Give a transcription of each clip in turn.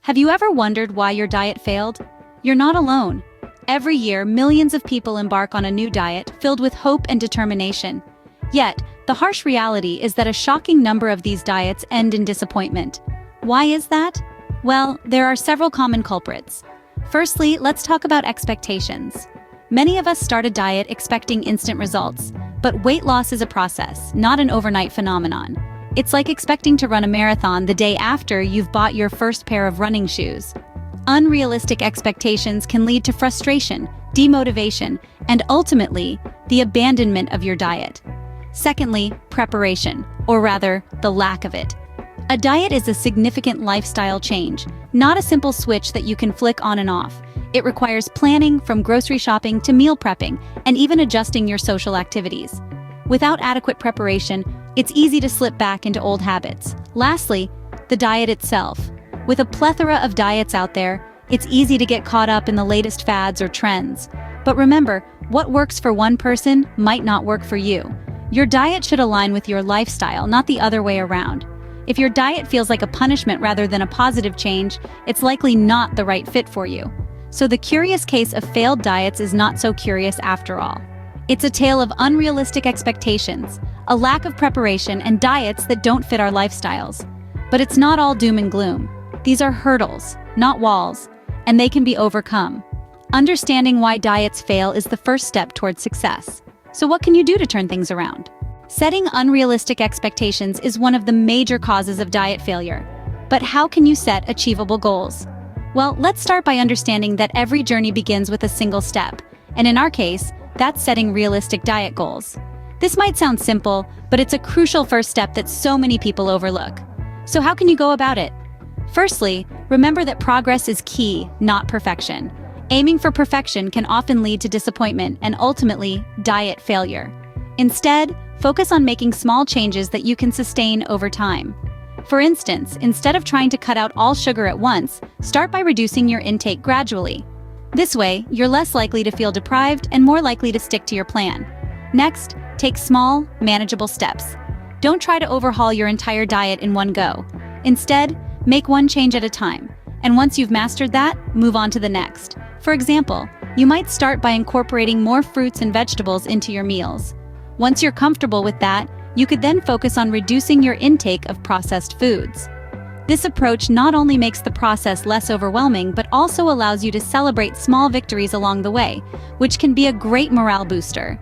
Have you ever wondered why your diet failed? You're not alone. Every year, millions of people embark on a new diet filled with hope and determination. Yet, the harsh reality is that a shocking number of these diets end in disappointment. Why is that? Well, there are several common culprits. Firstly, let's talk about expectations. Many of us start a diet expecting instant results, but weight loss is a process, not an overnight phenomenon. It's like expecting to run a marathon the day after you've bought your first pair of running shoes. Unrealistic expectations can lead to frustration, demotivation, and ultimately, the abandonment of your diet. Secondly, preparation, or rather, the lack of it. A diet is a significant lifestyle change, not a simple switch that you can flick on and off. It requires planning, from grocery shopping to meal prepping, and even adjusting your social activities. Without adequate preparation, it's easy to slip back into old habits. Lastly, the diet itself. With a plethora of diets out there, it's easy to get caught up in the latest fads or trends. But remember, what works for one person might not work for you. Your diet should align with your lifestyle, not the other way around. If your diet feels like a punishment rather than a positive change, it's likely not the right fit for you. So the curious case of failed diets is not so curious after all. It's a tale of unrealistic expectations, a lack of preparation, and diets that don't fit our lifestyles. But it's not all doom and gloom. These are hurdles, not walls, and they can be overcome. Understanding why diets fail is the first step towards success. So what can you do to turn things around? Setting unrealistic expectations is one of the major causes of diet failure. But how can you set achievable goals? Well, let's start by understanding that every journey begins with a single step, and in our case, that's setting realistic diet goals. This might sound simple, but it's a crucial first step that so many people overlook. So how can you go about it? Firstly, remember that progress is key, not perfection. Aiming for perfection can often lead to disappointment and ultimately, diet failure. Instead, focus on making small changes that you can sustain over time. For instance, instead of trying to cut out all sugar at once, start by reducing your intake gradually. This way, you're less likely to feel deprived and more likely to stick to your plan. Next, take small, manageable steps. Don't try to overhaul your entire diet in one go. Instead, make one change at a time. And once you've mastered that, move on to the next. For example, you might start by incorporating more fruits and vegetables into your meals. Once you're comfortable with that, you could then focus on reducing your intake of processed foods. This approach not only makes the process less overwhelming, but also allows you to celebrate small victories along the way, which can be a great morale booster.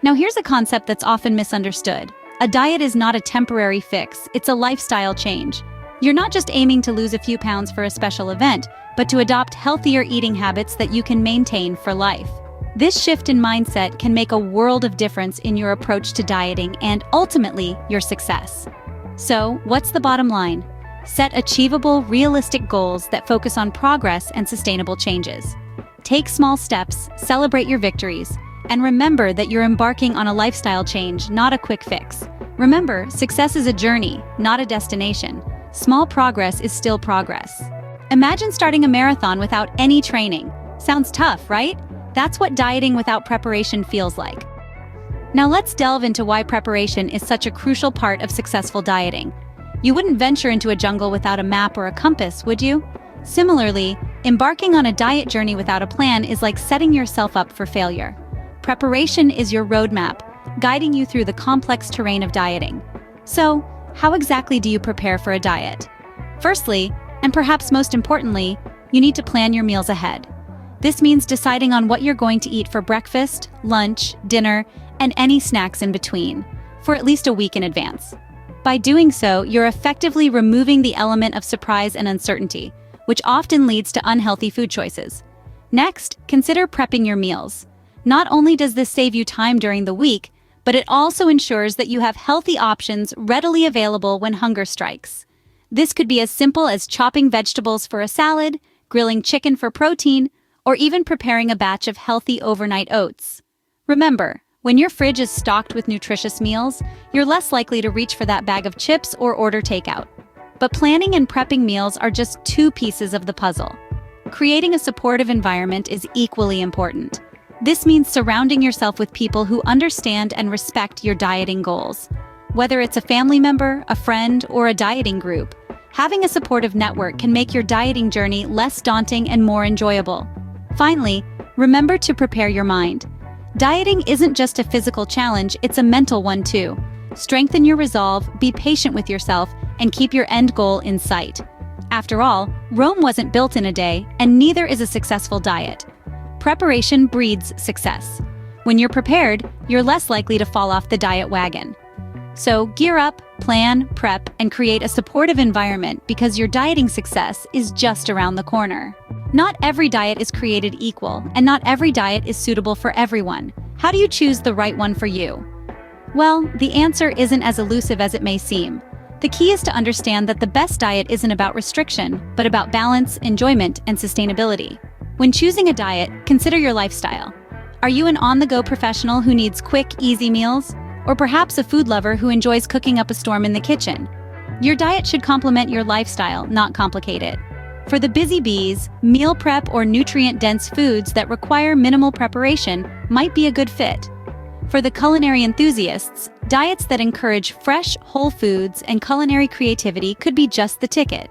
Now here's a concept that's often misunderstood. A diet is not a temporary fix, it's a lifestyle change. You're not just aiming to lose a few pounds for a special event, but to adopt healthier eating habits that you can maintain for life. This shift in mindset can make a world of difference in your approach to dieting and ultimately your success. So, what's the bottom line? Set achievable, realistic goals that focus on progress and sustainable changes. Take small steps, celebrate your victories, and remember that you're embarking on a lifestyle change, not a quick fix. Remember, success is a journey, not a destination. Small progress is still progress. Imagine starting a marathon without any training. Sounds tough, right? That's what dieting without preparation feels like. Now let's delve into why preparation is such a crucial part of successful dieting. You wouldn't venture into a jungle without a map or a compass, would you? Similarly, embarking on a diet journey without a plan is like setting yourself up for failure. Preparation is your roadmap, guiding you through the complex terrain of dieting. So, how exactly do you prepare for a diet? Firstly, and perhaps most importantly, you need to plan your meals ahead. This means deciding on what you're going to eat for breakfast, lunch, dinner, and any snacks in between, for at least a week in advance. By doing so, you're effectively removing the element of surprise and uncertainty, which often leads to unhealthy food choices. Next, consider prepping your meals. Not only does this save you time during the week, but it also ensures that you have healthy options readily available when hunger strikes. This could be as simple as chopping vegetables for a salad, grilling chicken for protein, or even preparing a batch of healthy overnight oats. Remember, when your fridge is stocked with nutritious meals, you're less likely to reach for that bag of chips or order takeout. But planning and prepping meals are just two pieces of the puzzle. Creating a supportive environment is equally important. This means surrounding yourself with people who understand and respect your dieting goals. Whether it's a family member, a friend, or a dieting group, Having a supportive network can make your dieting journey less daunting and more enjoyable. Finally, remember to prepare your mind. Dieting isn't just a physical challenge, it's a mental one too. Strengthen your resolve, be patient with yourself, and keep your end goal in sight. After all, Rome wasn't built in a day, and neither is a successful diet. Preparation breeds success. When you're prepared, you're less likely to fall off the diet wagon. So gear up, plan, prep, and create a supportive environment because your dieting success is just around the corner. Not every diet is created equal, and not every diet is suitable for everyone. How do you choose the right one for you? Well, the answer isn't as elusive as it may seem. The key is to understand that the best diet isn't about restriction, but about balance, enjoyment, and sustainability. When choosing a diet, consider your lifestyle. Are you an on-the-go professional who needs quick, easy meals? Or perhaps a food lover who enjoys cooking up a storm in the kitchen? Your diet should complement your lifestyle, not complicate it. For the busy bees, meal prep or nutrient-dense foods that require minimal preparation might be a good fit. For the culinary enthusiasts, diets that encourage fresh, whole foods and culinary creativity could be just the ticket.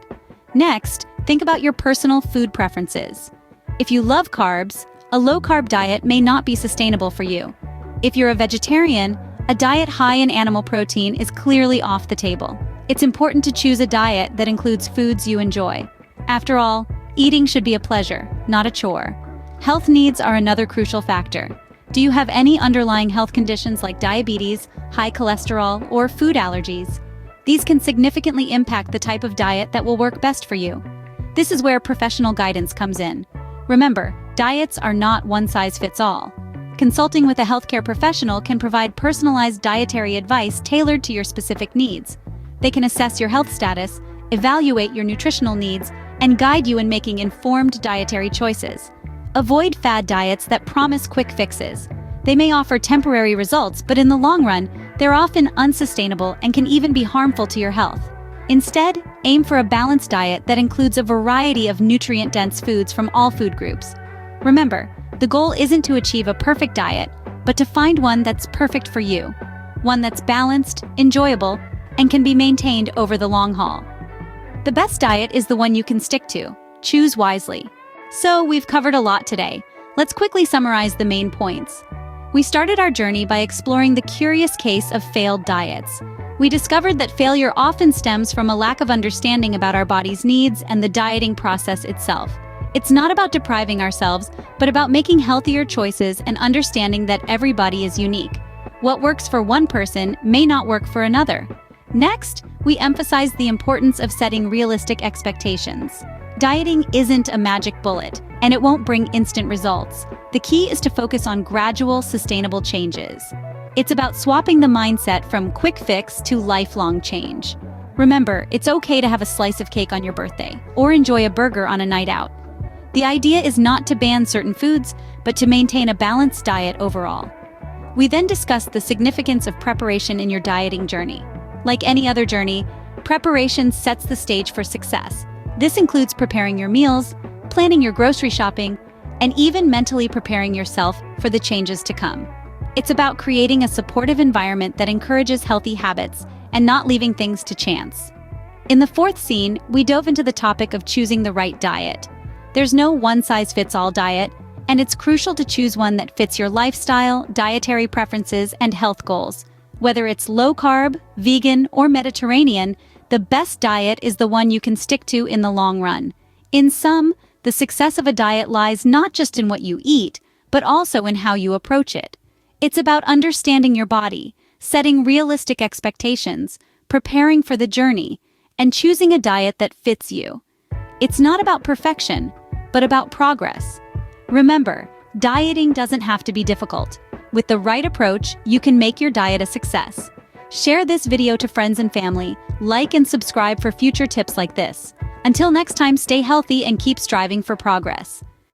Next, think about your personal food preferences. If you love carbs, a low-carb diet may not be sustainable for you. If you're a vegetarian, a diet high in animal protein is clearly off the table. It's important to choose a diet that includes foods you enjoy. After all, eating should be a pleasure, not a chore. Health needs are another crucial factor. Do you have any underlying health conditions like diabetes, high cholesterol, or food allergies? These can significantly impact the type of diet that will work best for you. This is where professional guidance comes in. Remember, diets are not one-size-fits-all. Consulting with a healthcare professional can provide personalized dietary advice tailored to your specific needs. They can assess your health status, evaluate your nutritional needs, and guide you in making informed dietary choices. Avoid fad diets that promise quick fixes. They may offer temporary results, but in the long run, they're often unsustainable and can even be harmful to your health. Instead, aim for a balanced diet that includes a variety of nutrient-dense foods from all food groups. Remember, the goal isn't to achieve a perfect diet, but to find one that's perfect for you. One that's balanced, enjoyable, and can be maintained over the long haul. The best diet is the one you can stick to. Choose wisely. So, we've covered a lot today. Let's quickly summarize the main points. We started our journey by exploring the curious case of failed diets. We discovered that failure often stems from a lack of understanding about our body's needs and the dieting process itself. It's not about depriving ourselves, but about making healthier choices and understanding that every body is unique. What works for one person may not work for another. Next, we emphasize the importance of setting realistic expectations. Dieting isn't a magic bullet, and it won't bring instant results. The key is to focus on gradual, sustainable changes. It's about swapping the mindset from quick fix to lifelong change. Remember, it's okay to have a slice of cake on your birthday, or enjoy a burger on a night out. The idea is not to ban certain foods, but to maintain a balanced diet overall. We then discussed the significance of preparation in your dieting journey. Like any other journey, preparation sets the stage for success. This includes preparing your meals, planning your grocery shopping, and even mentally preparing yourself for the changes to come. It's about creating a supportive environment that encourages healthy habits and not leaving things to chance. In the fourth scene, we dove into the topic of choosing the right diet. There's no one-size-fits-all diet, and it's crucial to choose one that fits your lifestyle, dietary preferences, and health goals. Whether it's low-carb, vegan, or Mediterranean, the best diet is the one you can stick to in the long run. In sum, the success of a diet lies not just in what you eat, but also in how you approach it. It's about understanding your body, setting realistic expectations, preparing for the journey, and choosing a diet that fits you. It's not about perfection, but about progress. Remember, dieting doesn't have to be difficult. With the right approach, you can make your diet a success. Share this video to friends and family, like and subscribe for future tips like this. Until next time, stay healthy and keep striving for progress.